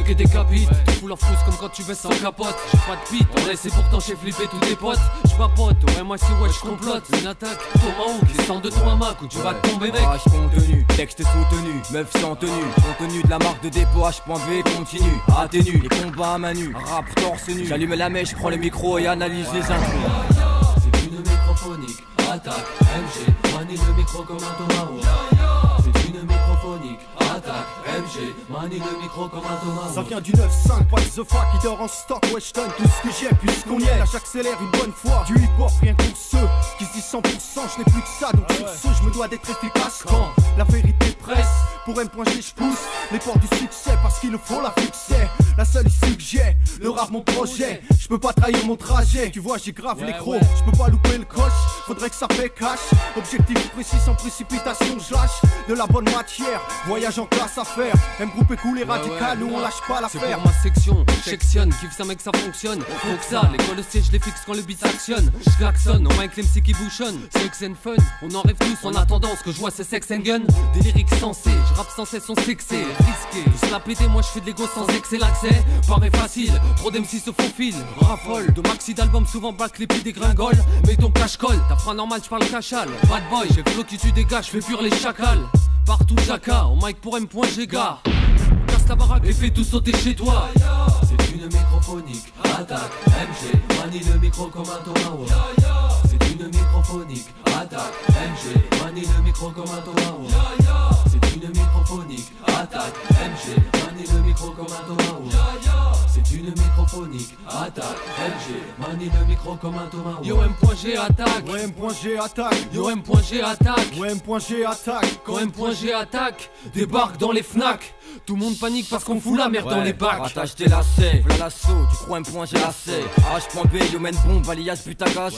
truc et décapite. Tu fous leur frousse comme quand tu baisses sans capote. J'ai pas de pite, on laisse et pourtant j'ai flippé tous tes potes. J'papote, ouais moi si ouais j'complote. Une attaque, Tomahawk, descends de ton hamac ou tu vas tomber mec. H contenu, texte soutenu, meuf sans tenue. Contenu de la marque de dépôt H.B continue. Atténue, les combats à main nue, rap torse nu. J'allume la mèche, prends le micro et analyse les intrus. C'est une microphonique, attaque, MG, manie le micro comme un Tomahawk. C'est une microphonique, attaque, MG, manie le micro comme un Tomahawk. Ça vient du 9-5, what the fuck, qui dort en stock, ouais j'donne tout ce que j'ai puisqu'on y est. Là j'accélère une bonne fois, du hip-hop rien pour ceux qui se disent 100%, je n'ai plus que ça, donc sur ce je me dois d'être efficace quand la vérité presse. Pour M.G je pousse les portes du succès parce qu'il nous faut la fixer. La seule issue que j'ai, le rap mon projet. Je peux pas trahir mon trajet, tu vois j'ai grave les crocs. Je peux pas louper le coche, faudrait que ça paie cash. Objectif précis sans précipitation, je lâche de la bonne matière. Voyage en classe à faire, M-groupe est cool et radical, nous on lâche pas l'affaire. C'est pour ma section, j'sectionne, kiffe ça mec ça fonctionne. Faut que ça, l'école aussi je les fixe quand le beat s'actionne. J'klaxonne, au mic l'MC qui bouchonne. Sex and fun, on en rêve tous en attendant. Ce que je vois c'est sex and gun. Des lyrics sensés, je rappe sans cesse, on sexé, risqué. Tous la péter, moi je fais de l'ego sans excès. L'accès paraît facile, trop d'MC se faufilent. Raffole de maxi d'albums, souvent back les pieds dégringolent. Mais ton cache-colle, t'as fera normal, j'parle cachal. Bad boy, j'ai flow qui tu dégages, j'fais fuir les chacals. Partout Jacka, au mic pour M.G gars. Casse ta baraque et fais tout sauter chez toi. C'est une microphonique, attaque, MG, manie le micro comme un Tomahawk. C'est une microphonique, attaque, MG, manie le micro comme un Tomahawk. C'est une microphonique, attaque, MG, manie le micro comme un Tomahawk. C'est une microphonique, attaque, MG, manie le micro comme un Tomahawk. Yo M.G attaque, Ouais M.G attaque, yo M.G attaque. ouais M.G attaque. Quand M.G attaque, débarque dans les FNAC. Tout le monde panique parce qu'on fout la merde dans les bacs. Attache tes lacets, v'là l'assaut, tu crois M.G lacet. H.B, yo mène bombe, alias putagas.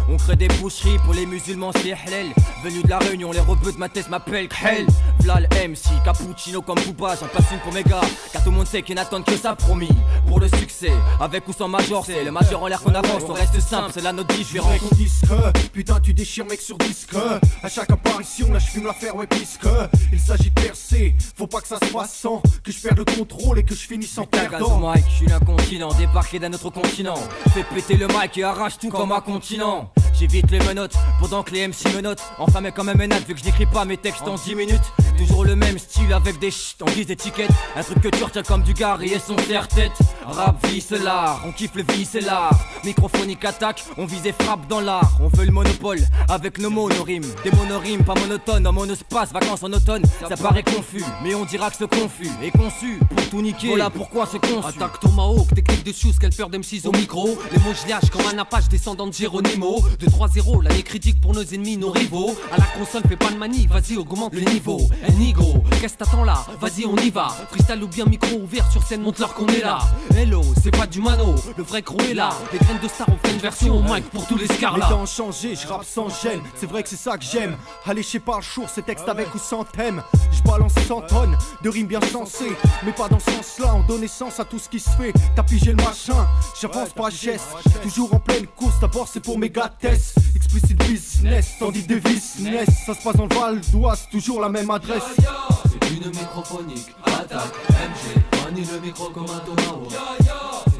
On crée des boucheries pour les musulmans, c'est halal. Venus de la Réunion, les rebeux de ma tête m'appellent Khel. V'là le MC, cappuccino comme Booba, j'en passe une pour mes gars. Car tout le monde sait qu'ils n'attendent que ça promis. Pour le succès, avec ou sans major, c'est le major en l'air qu'on avance. On reste simple, c'est là notre différence. Ton disque, putain tu déchires mec sur disque. À chaque apparition là je fume l'affaire ouais puisque il s'agit de percer. Faut pas que ça se fasse sans que je perde le contrôle et que je finisse en perdant. Mike, je suis l'incontinent, débarqué d'un autre continent. Fais péter le mic et arrache tout comme un continent. J'évite les menottes, pendant que les MC me notent. Enfin mais quand même énate, vu que je n'écris pas mes textes en 10 minutes. Toujours le même style avec des ch'ts en guise d'étiquette. Un truc que tu retiens comme du Gary et son serre-tête. Rap vie c'est l'art, on kiffe le vie c'est l'art. Microphonique attaque, on vise et frappe dans l'art. On veut le monopole avec nos monorimes. Des monorimes pas monotones, en monospace, vacances en automne. Ça paraît confus, mais on dira que ce confus est conçu pour tout niquer. Voilà pourquoi c'est conçu. Attaque Tomahawk, technique de shoes, quelle peur d'M6 au micro. Les mots je lâche comme un Apache descendant de Geronimo. 2-3-0, l'année critique pour nos ennemis, nos rivaux. À la console, fais pas de manie, vas-y augmente le niveau. Nigo, qu'est-ce t'attends là? Vas-y on y va. Freestyle ou bien micro ouvert sur scène, montre-leur qu'on est là. Hello, c'est pas du mano, le vrai crew est là. Des graines de star, on fait une version au mic pour tous les scars Les là. temps ont changé, je rappe sans gêne. C'est vrai que c'est ça que j'aime. Aller chez par jour, ces textes avec ou sans thème. Je balance 100 tonnes de rimes bien sensées. Mais pas dans ce sens-là, on donne naissance à tout ce qui se fait. T'as pigé le machin, j'avance pas geste. Toujours en pleine course, d'abord c'est pour mes gâtesses. Explicit business, tandis de business. Ça se passe dans le Val d'Oise, toujours la même adresse. C'est une microphonique, attaque, MG, manie le micro comme un Tomahawk.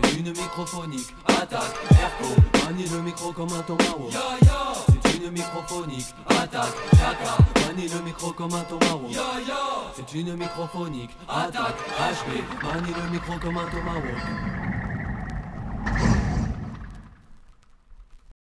C'est une microphonique, attaque, Erko, manie le micro comme un Tomahawk. C'est une microphonique, attaque, Jacka, manie le micro comme un Tomahawk. C'est une microphonique, attaque, HB, manie le micro comme un Tomahawk.